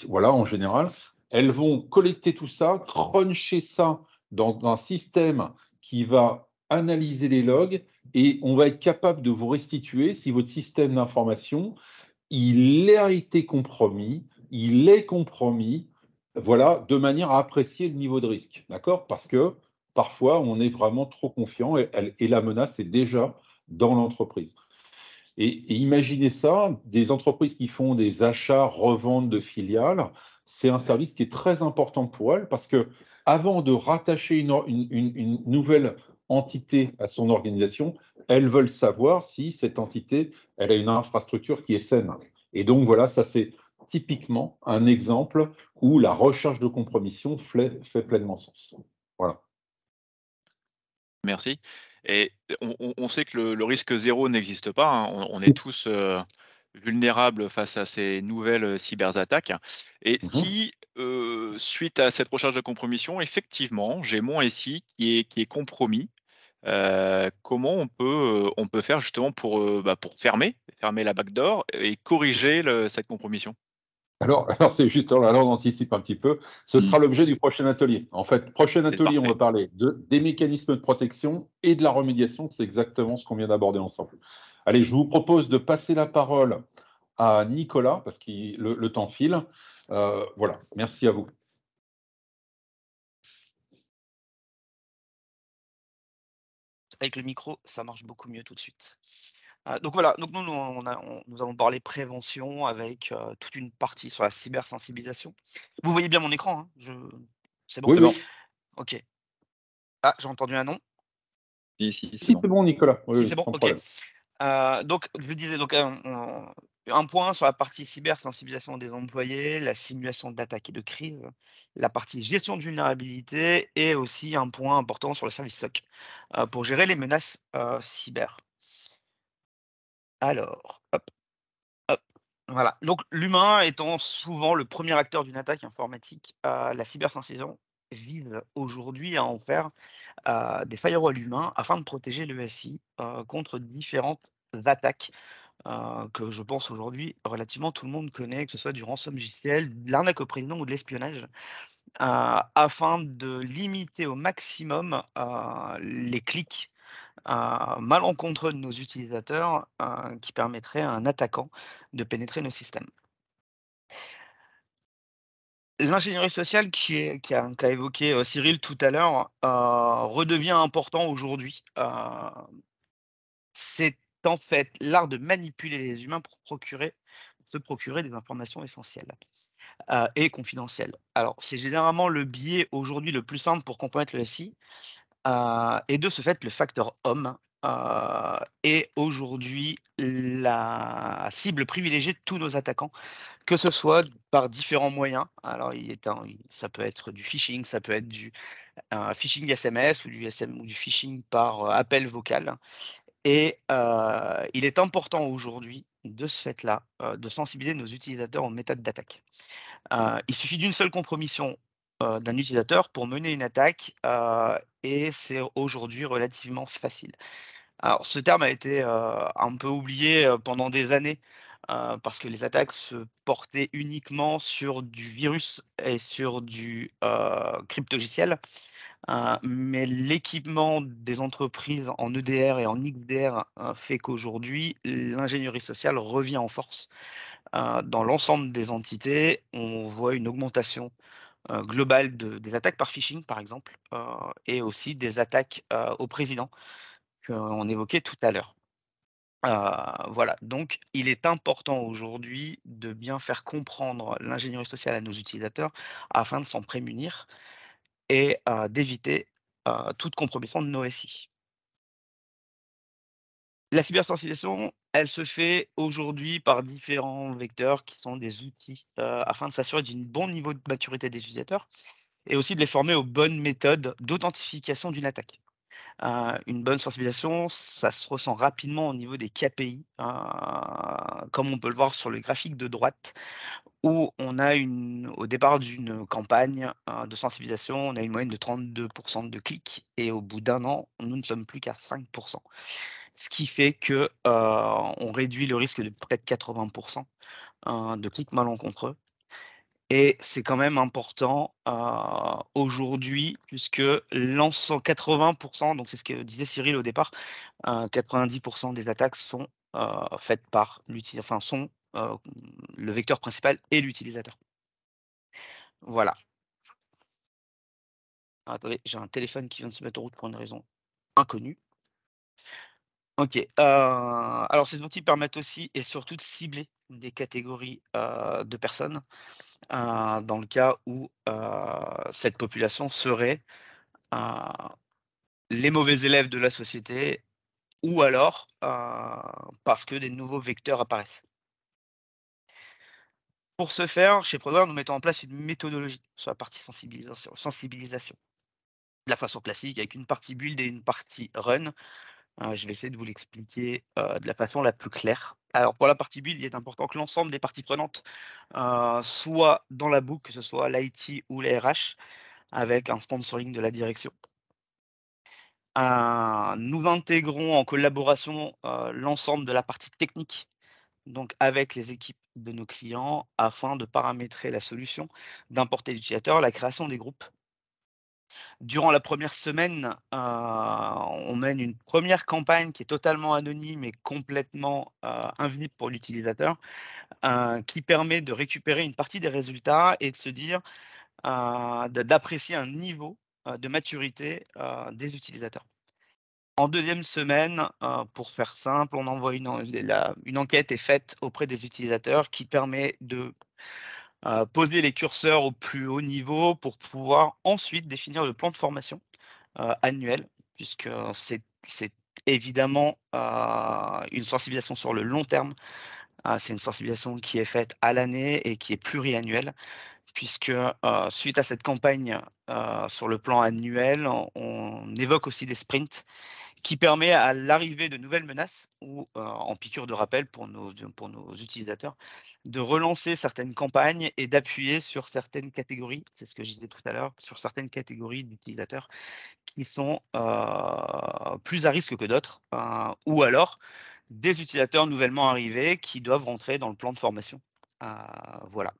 voilà, en général. Elles vont collecter tout ça, cruncher ça dans un système qui va analyser les logs et on va être capable de vous restituer si votre système d'information, il a été compromis, il est compromis, voilà, de manière à apprécier le niveau de risque, d'accord? Parce que parfois, on est vraiment trop confiant et la menace est déjà dans l'entreprise. Et imaginez ça, des entreprises qui font des achats, reventes de filiales, c'est un service qui est très important pour elles parce que avant de rattacher une nouvelle entité à son organisation, elles veulent savoir si cette entité, elle a une infrastructure qui est saine. Et donc voilà, ça c'est typiquement un exemple où la recherche de compromission fait pleinement sens. Voilà. Merci. Et on sait que le risque zéro n'existe pas, on est tous vulnérables face à ces nouvelles cyberattaques. Et si suite à cette recherche de compromission, effectivement, j'ai mon SI qui est compromis. Comment on peut faire justement pour fermer la backdoor et corriger cette compromission? Alors, c'est juste, alors on anticipe un petit peu. Ce Mmh. sera l'objet du prochain atelier. En fait, prochain C'est atelier, on va parfait. parler des mécanismes de protection et de la remédiation. C'est exactement ce qu'on vient d'aborder ensemble. Allez, je vous propose de passer la parole à Nicolas, parce que le temps file. Voilà, merci à vous. Avec le micro, ça marche beaucoup mieux tout de suite. Donc voilà, donc nous allons parler prévention avec toute une partie sur la cybersensibilisation. Vous voyez bien mon écran, hein? C'est bon? Oui, C'est oui. bon. OK. Ah, j'ai entendu un non? Si, c'est Si, bon. c'est bon, Nicolas. Oui, Si, oui, c'est bon? sans OK. problème. Donc je le disais, donc un point sur la partie cybersensibilisation des employés, la simulation d'attaques et de crise, la partie gestion de vulnérabilité et aussi un point important sur le service SOC, pour gérer les menaces, cyber. Alors, hop, hop, voilà. Donc l'humain étant souvent le premier acteur d'une attaque informatique, la cybersensibilisation vise aujourd'hui à en faire, des firewalls humains afin de protéger le SI, contre différentes attaques, que je pense aujourd'hui relativement tout le monde connaît, que ce soit du rançon logiciel, de l'arnaque au président ou de l'espionnage, afin de limiter au maximum, les clics, malencontreux de nos utilisateurs, qui permettraient à un attaquant de pénétrer nos systèmes. L'ingénierie sociale qu'a évoqué, Cyril tout à l'heure, redevient important aujourd'hui. C'est en fait l'art de manipuler les humains pour se procurer des informations essentielles, et confidentielles. Alors, c'est généralement le biais aujourd'hui le plus simple pour compromettre le SI, et de ce fait, le facteur homme, est aujourd'hui la cible privilégiée de tous nos attaquants, que ce soit par différents moyens. Alors, ça peut être du phishing, ça peut être du phishing SMS ou du phishing par appel vocal. Et il est important aujourd'hui, de ce fait-là, de sensibiliser nos utilisateurs aux méthodes d'attaque. Il suffit d'une seule compromission, d'un utilisateur pour mener une attaque, et c'est aujourd'hui relativement facile. Alors ce terme a été, un peu oublié, pendant des années, parce que les attaques se portaient uniquement sur du virus et sur du, cryptogiciel. Mais l'équipement des entreprises en EDR et en XDR, fait qu'aujourd'hui, l'ingénierie sociale revient en force. Dans l'ensemble des entités, on voit une augmentation, globale des attaques par phishing, par exemple, et aussi des attaques, au président, qu'on évoquait tout à l'heure. Voilà, donc il est important aujourd'hui de bien faire comprendre l'ingénierie sociale à nos utilisateurs afin de s'en prémunir et d'éviter, toute compromission de nos SI. La cybersensibilisation, elle se fait aujourd'hui par différents vecteurs qui sont des outils, afin de s'assurer d'un bon niveau de maturité des utilisateurs et aussi de les former aux bonnes méthodes d'authentification d'une attaque. Une bonne sensibilisation, ça se ressent rapidement au niveau des KPI, comme on peut le voir sur le graphique de droite, où on a au départ d'une campagne, de sensibilisation, on a une moyenne de 32% de clics et au bout d'un an, nous ne sommes plus qu'à 5%. Ce qui fait que, on réduit le risque de près de 80%, de clics malencontreux. Et c'est quand même important, aujourd'hui puisque 80%, donc c'est ce que disait Cyril au départ, 90% des attaques sont, faites par le vecteur principal est l'utilisateur. Voilà. Attendez, j'ai un téléphone qui vient de se mettre en route pour une raison inconnue. OK, alors ces outils permettent aussi et surtout de cibler des catégories, de personnes, dans le cas où, cette population serait, heu, les mauvais élèves de la société ou alors, parce que des nouveaux vecteurs apparaissent. Pour ce faire, chez Prodware, nous mettons en place une méthodologie sur la partie sensibilisation. De la façon classique avec une partie build et une partie run. Je vais essayer de vous l'expliquer, de la façon la plus claire Alors, pour la partie build, il est important que l'ensemble des parties prenantes soient dans la boucle, que ce soit l'IT ou les RH, avec un sponsoring de la direction. Nous intégrons en collaboration l'ensemble de la partie technique, donc avec les équipes de nos clients, afin de paramétrer la solution, d'importer l'utilisateur, la création des groupes. Durant la première semaine, on mène une première campagne qui est totalement anonyme et complètement invisible pour l'utilisateur, qui permet de récupérer une partie des résultats et de se dire, d'apprécier un niveau de maturité des utilisateurs. En deuxième semaine, pour faire simple, on envoie une enquête est faite auprès des utilisateurs qui permet de poser les curseurs au plus haut niveau pour pouvoir ensuite définir le plan de formation annuel, puisque c'est évidemment une sensibilisation sur le long terme. C'est une sensibilisation qui est faite à l'année et qui est pluriannuelle, puisque suite à cette campagne sur le plan annuel, on évoque aussi des sprints qui permet à l'arrivée de nouvelles menaces ou en piqûre de rappel pour nos utilisateurs, de relancer certaines campagnes et d'appuyer sur certaines catégories, c'est ce que je disais tout à l'heure, sur certaines catégories d'utilisateurs qui sont plus à risque que d'autres, ou alors des utilisateurs nouvellement arrivés qui doivent rentrer dans le plan de formation. Voilà.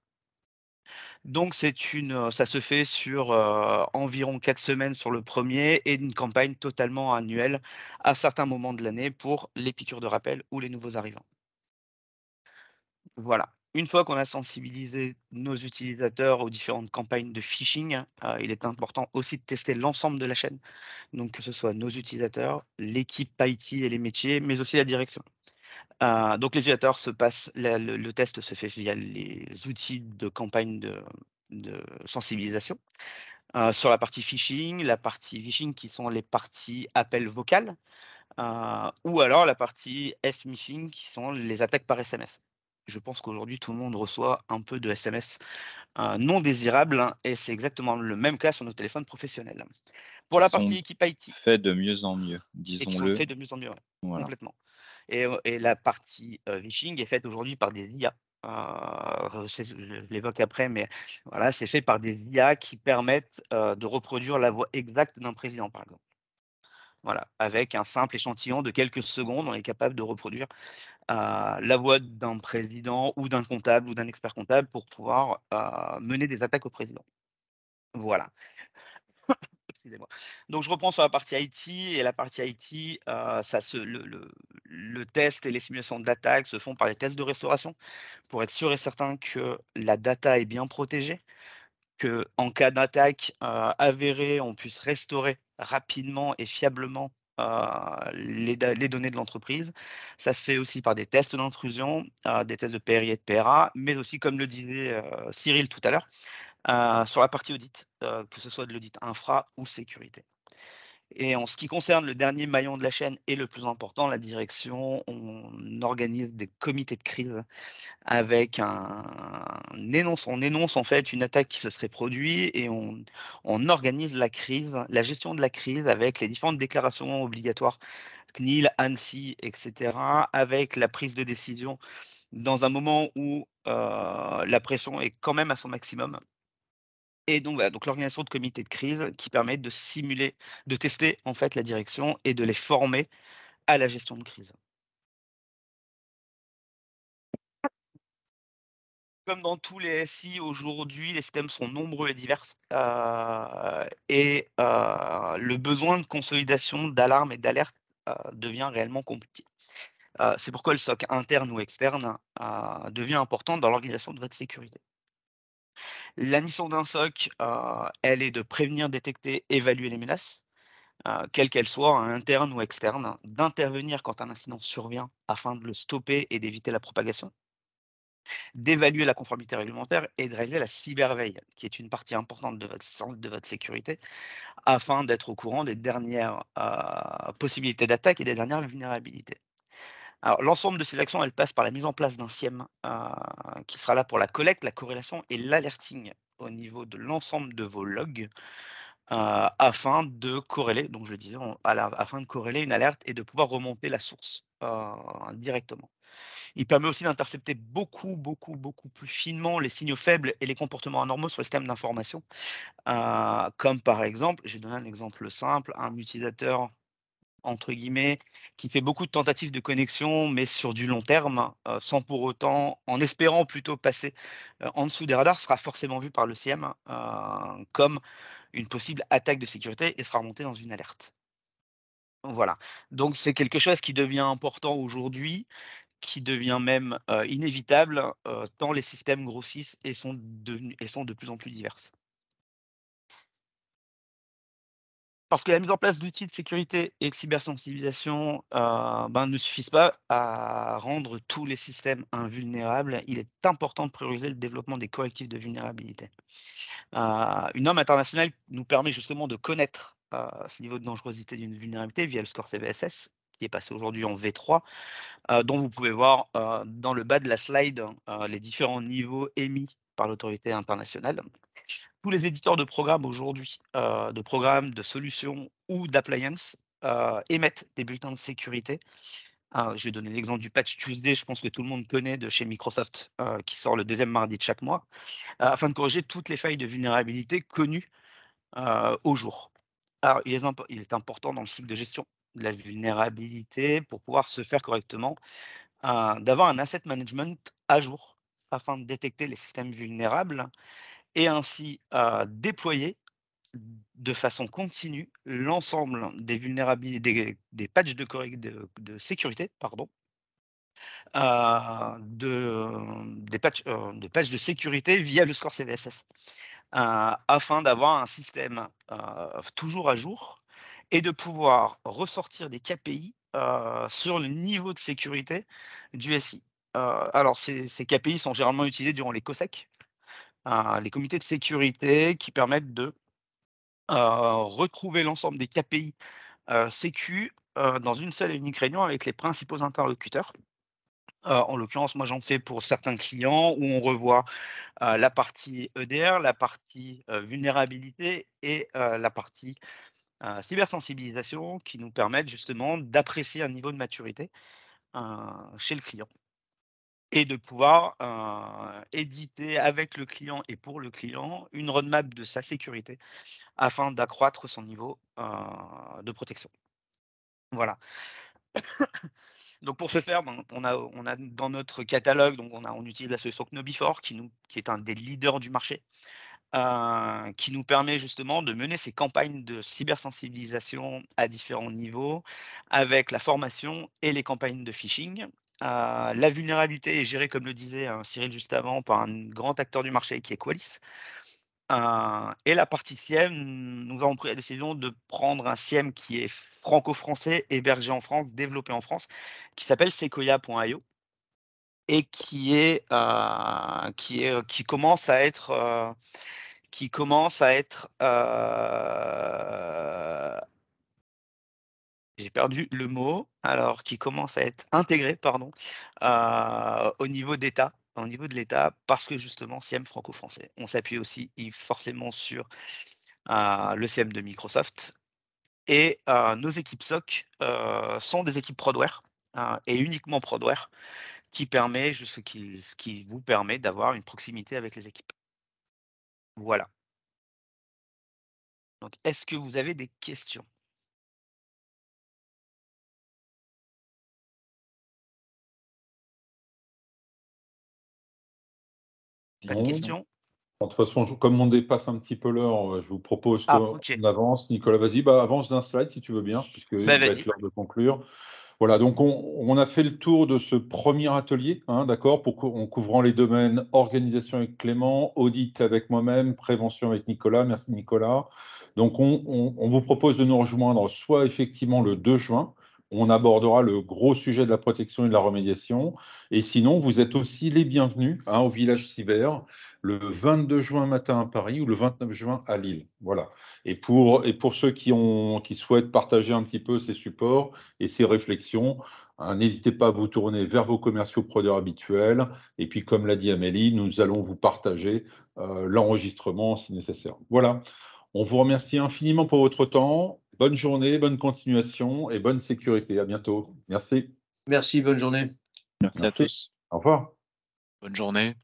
Donc ça se fait sur environ 4 semaines sur le premier et une campagne totalement annuelle à certains moments de l'année pour les piqûres de rappel ou les nouveaux arrivants. Voilà. Une fois qu'on a sensibilisé nos utilisateurs aux différentes campagnes de phishing, il est important aussi de tester l'ensemble de la chaîne, donc que ce soit nos utilisateurs, l'équipe IT et les métiers, mais aussi la direction. Donc les utilisateurs le test se fait via les outils de campagne de sensibilisation. Sur la partie phishing qui sont les parties appel vocal, ou alors la partie smishing qui sont les attaques par SMS. Je pense qu'aujourd'hui, tout le monde reçoit un peu de SMS non désirables, hein, et c'est exactement le même cas sur nos téléphones professionnels. Pour la partie équipe IT. Fait de mieux en mieux, Et qui sont disons-le. faits de mieux en mieux, ouais, Voilà. complètement. Et la partie phishing est faite aujourd'hui par des IA. Je l'évoque après, mais voilà, c'est fait par des IA qui permettent de reproduire la voix exacte d'un président, par exemple. Voilà, avec un simple échantillon de quelques secondes, on est capable de reproduire la voix d'un président ou d'un comptable ou d'un expert comptable pour pouvoir mener des attaques au président. Voilà. Excusez-moi. Donc je reprends sur la partie IT, et la partie IT, le test et les simulations d'attaque se font par les tests de restauration pour être sûr et certain que la data est bien protégée, qu'en cas d'attaque avérée, on puisse restaurer rapidement et fiablement les données de l'entreprise. Ça se fait aussi par des tests d'intrusion, des tests de PRI et de PRA, mais aussi, comme le disait Cyril tout à l'heure, sur la partie audit, que ce soit de l'audit infra ou sécurité. Et en ce qui concerne le dernier maillon de la chaîne et le plus important, la direction, on organise des comités de crise avec on énonce en fait une attaque qui se serait produite, et on organise la crise, la gestion de la crise avec les différentes déclarations obligatoires, CNIL, ANSSI, etc., avec la prise de décision dans un moment où la pression est quand même à son maximum. Et donc voilà, donc l'organisation de comités de crise qui permet de simuler, de tester en fait la direction et de les former à la gestion de crise. Comme dans tous les SI aujourd'hui, les systèmes sont nombreux et divers, et le besoin de consolidation, d'alarme et d'alerte devient réellement compliqué. C'est pourquoi le SOC interne ou externe devient important dans l'organisation de votre sécurité. La mission d'un SOC, elle est de prévenir, détecter, évaluer les menaces, quelles qu'elles soient, internes ou externes, d'intervenir quand un incident survient afin de le stopper et d'éviter la propagation, d'évaluer la conformité réglementaire et de réaliser la cyberveille, qui est une partie importante de votre sécurité, afin d'être au courant des dernières possibilités d'attaque et des dernières vulnérabilités. Alors, l'ensemble de ces actions, elles passent par la mise en place d'un SIEM qui sera là pour la collecte, la corrélation et l'alerting au niveau de l'ensemble de vos logs, afin de corréler, donc je disais, afin de corréler une alerte et de pouvoir remonter la source directement. Il permet aussi d'intercepter beaucoup plus finement les signaux faibles et les comportements anormaux sur le système d'information. Comme par exemple, je vais donner un exemple simple, un utilisateur entre guillemets, qui fait beaucoup de tentatives de connexion, mais sur du long terme, sans pour autant, en espérant plutôt passer en dessous des radars, sera forcément vu par l'ECM comme une possible attaque de sécurité et sera remonté dans une alerte. Voilà. Donc c'est quelque chose qui devient important aujourd'hui, qui devient même inévitable, tant les systèmes grossissent et sont de plus en plus diverses. Parce que la mise en place d'outils de sécurité et de cybersensibilisation ne suffisent pas à rendre tous les systèmes invulnérables. Il est important de prioriser le développement des correctifs de vulnérabilité. Une norme internationale nous permet justement de connaître ce niveau de dangerosité d'une vulnérabilité via le score CVSS, qui est passé aujourd'hui en V3, dont vous pouvez voir dans le bas de la slide les différents niveaux émis par l'autorité internationale. Tous les éditeurs de programmes aujourd'hui, de programmes, de solutions ou d'appliances émettent des bulletins de sécurité. Je vais donner l'exemple du Patch Tuesday, je pense que tout le monde connaît, de chez Microsoft, qui sort le deuxième mardi de chaque mois, afin de corriger toutes les failles de vulnérabilité connues au jour. Alors, il est important dans le cycle de gestion de la vulnérabilité, pour pouvoir se faire correctement, d'avoir un asset management à jour afin de détecter les systèmes vulnérables et ainsi déployer de façon continue l'ensemble des vulnérabilités, des patchs de sécurité, pardon, des patchs de sécurité via le score CVSS, afin d'avoir un système toujours à jour et de pouvoir ressortir des KPI sur le niveau de sécurité du SI. Alors, ces KPI sont généralement utilisés durant les COSEC, les comités de sécurité, qui permettent de retrouver l'ensemble des KPI sécu dans une seule et unique réunion avec les principaux interlocuteurs. En l'occurrence, moi j'en fais pour certains clients où on revoit la partie EDR, la partie vulnérabilité et la partie cybersensibilisation, qui nous permettent justement d'apprécier un niveau de maturité chez le client et de pouvoir éditer avec le client et pour le client une roadmap de sa sécurité afin d'accroître son niveau de protection. Voilà. Donc pour ce faire, on a dans notre catalogue, donc on utilise la solution KnowBe4 qui est un des leaders du marché, qui nous permet justement de mener ces campagnes de cybersensibilisation à différents niveaux, avec la formation et les campagnes de phishing. La vulnérabilité est gérée, comme le disait Cyril juste avant, par un grand acteur du marché qui est Qualys. Et la partie SIEM, nous avons pris la décision de prendre un SIEM qui est franco-français, hébergé en France, développé en France, qui s'appelle Sequoia.io et qui commence à être j'ai perdu le mot, alors qui commence à être intégré, pardon, au niveau d'État, au niveau de l'État, parce que justement, SIEM franco-français. On s'appuie aussi forcément sur le SIEM de Microsoft. Et nos équipes SOC sont des équipes Prodware, et uniquement Prodware, qui vous permet d'avoir une proximité avec les équipes. Voilà. Donc, est-ce que vous avez des questions ? Pas de questions ? De toute façon, comme on dépasse un petit peu l'heure, je vous propose qu'on avance. Nicolas, vas-y, avance d'un slide si tu veux bien, puisqu'il va être l'heure de conclure. Voilà, donc on a fait le tour de ce premier atelier, d'accord, en couvrant les domaines organisation avec Clément, audit avec moi-même, prévention avec Nicolas. Merci Nicolas. Donc on vous propose de nous rejoindre soit effectivement le 2 juin, on abordera le gros sujet de la protection et de la remédiation. Et sinon, vous êtes aussi les bienvenus au Village Cyber, le 22 juin matin à Paris ou le 29 juin à Lille. Voilà. Et pour ceux qui souhaitent partager un petit peu ces supports et ces réflexions, n'hésitez pas à vous tourner vers vos commerciaux prodeurs habituels. Et puis, comme l'a dit Amélie, nous allons vous partager l'enregistrement si nécessaire. Voilà. On vous remercie infiniment pour votre temps. Bonne journée, bonne continuation et bonne sécurité. À bientôt. Merci. Merci, bonne journée. Merci à tous. Au revoir. Bonne journée.